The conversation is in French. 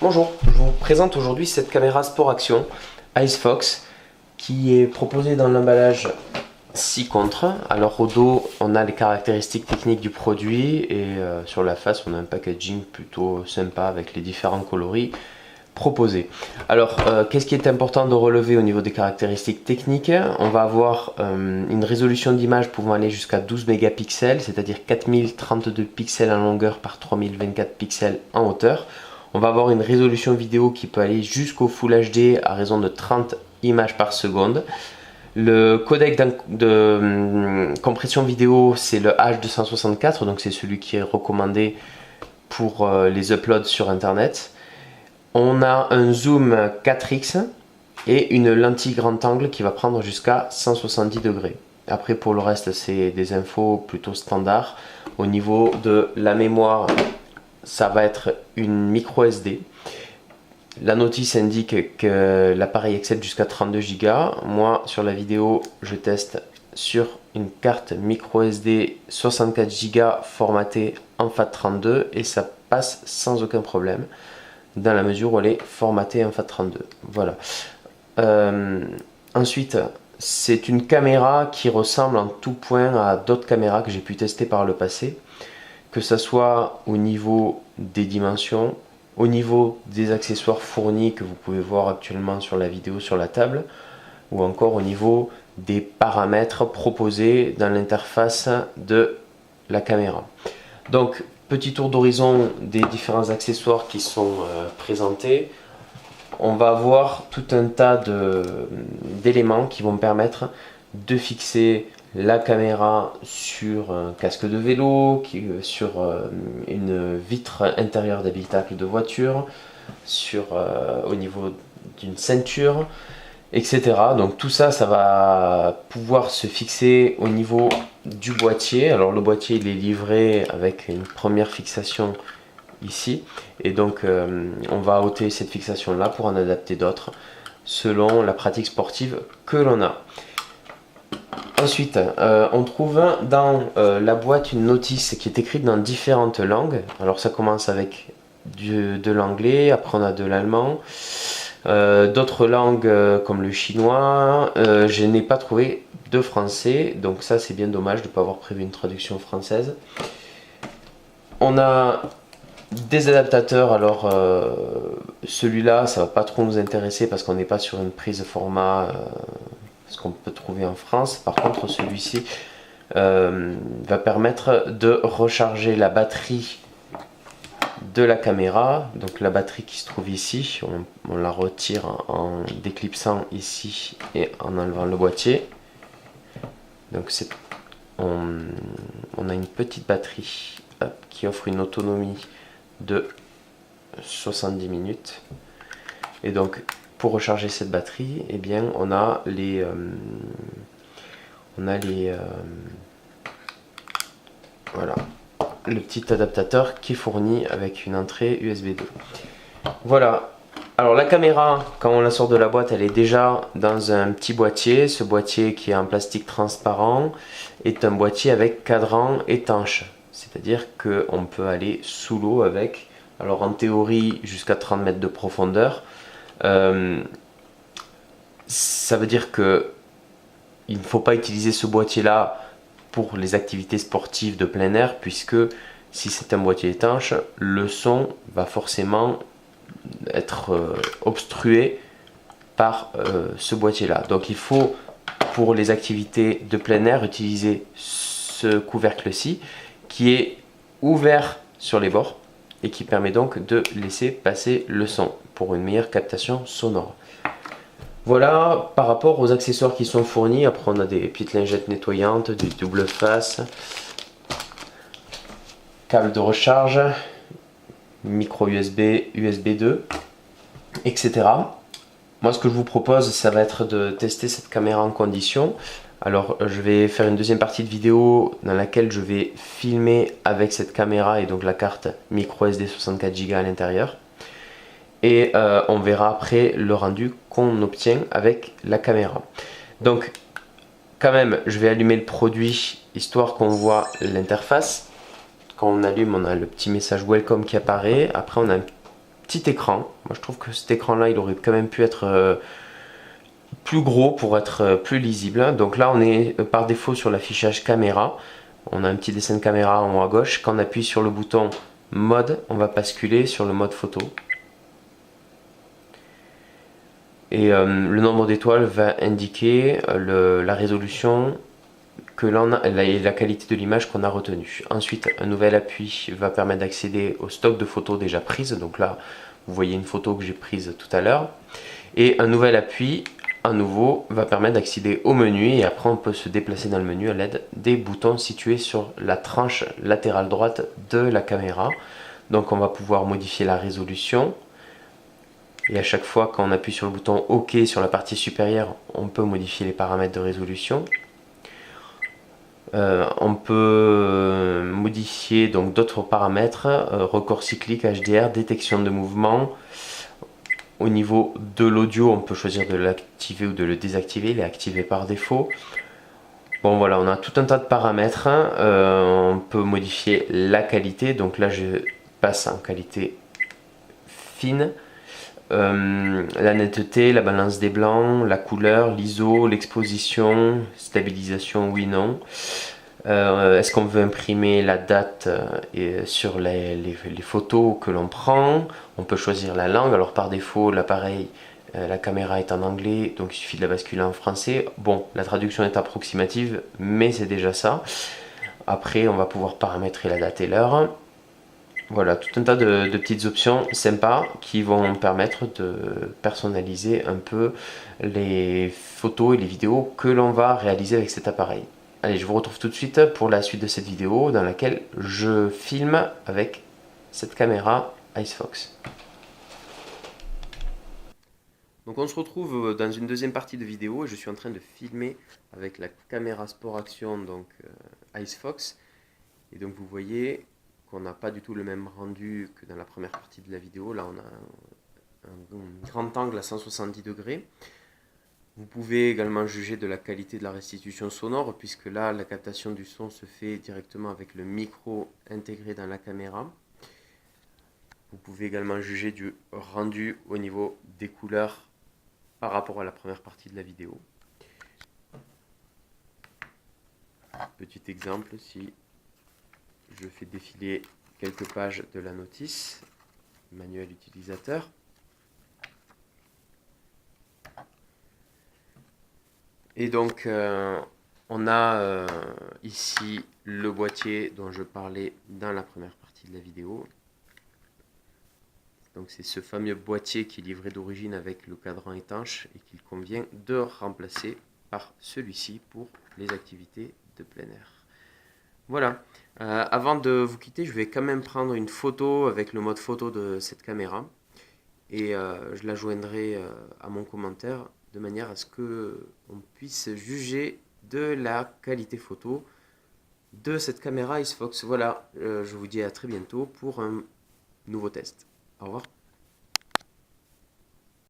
Bonjour, je vous présente aujourd'hui cette caméra Sport Action IceFox qui est proposée dans l'emballage 6 contre. Alors au dos on a les caractéristiques techniques du produit et sur la face on a un packaging plutôt sympa avec les différents coloris proposés. Alors qu'est-ce qui est important de relever au niveau des caractéristiques techniques? On va avoir une résolution d'image pouvant aller jusqu'à 12 mégapixels, c'est-à-dire 4032 pixels en longueur par 3024 pixels en hauteur. On va avoir une résolution vidéo qui peut aller jusqu'au Full HD à raison de 30 images par seconde. Le codec de compression vidéo, c'est le H264, donc c'est celui qui est recommandé pour les uploads sur internet. On a un zoom 4x et une lentille grand angle qui va prendre jusqu'à 170 degrés. Après pour le reste c'est des infos plutôt standards. Au niveau de la mémoire, ça va être une micro SD. La notice indique que l'appareil accède jusqu'à 32 Go. Moi sur la vidéo je teste sur une carte micro SD 64 Go formatée en FAT32 et ça passe sans aucun problème dans la mesure où elle est formatée en FAT32. Voilà. Ensuite, c'est une caméra qui ressemble en tout point à d'autres caméras que j'ai pu tester par le passé, que ce soit au niveau des dimensions, au niveau des accessoires fournis que vous pouvez voir actuellement sur la vidéo sur la table, ou encore au niveau des paramètres proposés dans l'interface de la caméra. Donc, petit tour d'horizon des différents accessoires qui sont présentés. On va avoir tout un tas d'éléments qui vont me permettre de fixer la caméra sur un casque de vélo, sur une vitre intérieure d'habitacle de voiture, au niveau d'une ceinture, etc. Donc tout ça, ça va pouvoir se fixer au niveau du boîtier. Alors le boîtier il est livré avec une première fixation ici et donc on va ôter cette fixation là pour en adapter d'autres selon la pratique sportive que l'on a. Ensuite on trouve dans la boîte une notice qui est écrite dans différentes langues. Alors ça commence avec de l'anglais, après on a de l'allemand, d'autres langues comme le chinois. Je n'ai pas trouvé de français, donc ça c'est bien dommage de ne pas avoir prévu une traduction française. On a des adaptateurs. Alors celui-là ça va pas trop nous intéresser parce qu'on n'est pas sur une prise format ce qu'on peut trouver en France. Par contre celui-ci va permettre de recharger la batterie de la caméra. Donc la batterie qui se trouve ici, on la retire en déclipsant ici et en enlevant le boîtier. Donc on a une petite batterie qui offre une autonomie de 70 minutes. Et donc pour recharger cette batterie, eh bien on a voilà, le petit adaptateur qui est fourni avec une entrée USB 2. Voilà. Alors la caméra, quand on la sort de la boîte, elle est déjà dans un petit boîtier. Ce boîtier qui est en plastique transparent est un boîtier avec cadran étanche. C'est-à-dire qu'on peut aller sous l'eau avec, alors en théorie jusqu'à 30 mètres de profondeur. Ça veut dire que il ne faut pas utiliser ce boîtier-là pour les activités sportives de plein air, puisque si c'est un boîtier étanche, le son va forcément être obstrué par ce boîtier-là. Donc il faut, pour les activités de plein air, utiliser ce couvercle-ci qui est ouvert sur les bords et qui permet donc de laisser passer le son pour une meilleure captation sonore. Voilà par rapport aux accessoires qui sont fournis. Après on a des petites lingettes nettoyantes, des doubles faces, câble de recharge, micro USB, USB 2, etc. Moi ce que je vous propose, ça va être de tester cette caméra en condition. Alors je vais faire une deuxième partie de vidéo dans laquelle je vais filmer avec cette caméra et donc la carte micro SD 64 Go à l'intérieur. Et on verra après le rendu qu'on obtient avec la caméra. Donc quand même je vais allumer le produit histoire qu'on voit l'interface. Quand on allume, on a le petit message welcome qui apparaît. Après on a un petit écran. Moi je trouve que cet écran là il aurait quand même pu être plus gros pour être plus lisible. Donc là on est par défaut sur l'affichage caméra. On a un petit dessin de caméra en haut à gauche. Quand on appuie sur le bouton mode, on va basculer sur le mode photo. Et le nombre d'étoiles va indiquer la résolution que l'on a, et la qualité de l'image qu'on a retenue. Ensuite, un nouvel appui va permettre d'accéder au stock de photos déjà prises. Donc là, vous voyez une photo que j'ai prise tout à l'heure. Et un nouvel appui, à nouveau, va permettre d'accéder au menu. Et après, on peut se déplacer dans le menu à l'aide des boutons situés sur la tranche latérale droite de la caméra. Donc on va pouvoir modifier la résolution. Et à chaque fois, quand on appuie sur le bouton OK sur la partie supérieure, on peut modifier les paramètres de résolution. On peut modifier donc d'autres paramètres, record cyclique, HDR, détection de mouvement. Au niveau de l'audio, on peut choisir de l'activer ou de le désactiver, il est activé par défaut. Bon voilà, on a tout un tas de paramètres, on peut modifier la qualité, donc là je passe en qualité fine. La netteté, la balance des blancs, la couleur, l'ISO, l'exposition, stabilisation oui, non. Est-ce qu'on veut imprimer la date sur les photos que l'on prend? On peut choisir la langue. Alors par défaut, l'appareil, la caméra est en anglais, donc il suffit de la basculer en français. Bon, la traduction est approximative, mais c'est déjà ça. Après, on va pouvoir paramétrer la date et l'heure. Voilà, tout un tas de petites options sympas qui vont permettre de personnaliser un peu les photos et les vidéos que l'on va réaliser avec cet appareil. Allez, je vous retrouve tout de suite pour la suite de cette vidéo dans laquelle je filme avec cette caméra IceFox. Donc on se retrouve dans une deuxième partie de vidéo et je suis en train de filmer avec la caméra Sport Action, donc IceFox. Et donc vous voyez qu'on n'a pas du tout le même rendu que dans la première partie de la vidéo. Là on a un grand angle à 170 degrés. Vous pouvez également juger de la qualité de la restitution sonore, puisque là, la captation du son se fait directement avec le micro intégré dans la caméra. Vous pouvez également juger du rendu au niveau des couleurs par rapport à la première partie de la vidéo. Petit exemple, si je fais défiler quelques pages de la notice, manuel utilisateur. Et donc, on a ici le boîtier dont je parlais dans la première partie de la vidéo. Donc c'est ce fameux boîtier qui est livré d'origine avec le cadran étanche et qu'il convient de remplacer par celui-ci pour les activités de plein air. Voilà, avant de vous quitter, je vais quand même prendre une photo avec le mode photo de cette caméra et je la joindrai à mon commentaire de manière à ce qu'on puisse juger de la qualité photo de cette caméra IceFox. Voilà, je vous dis à très bientôt pour un nouveau test. Au revoir.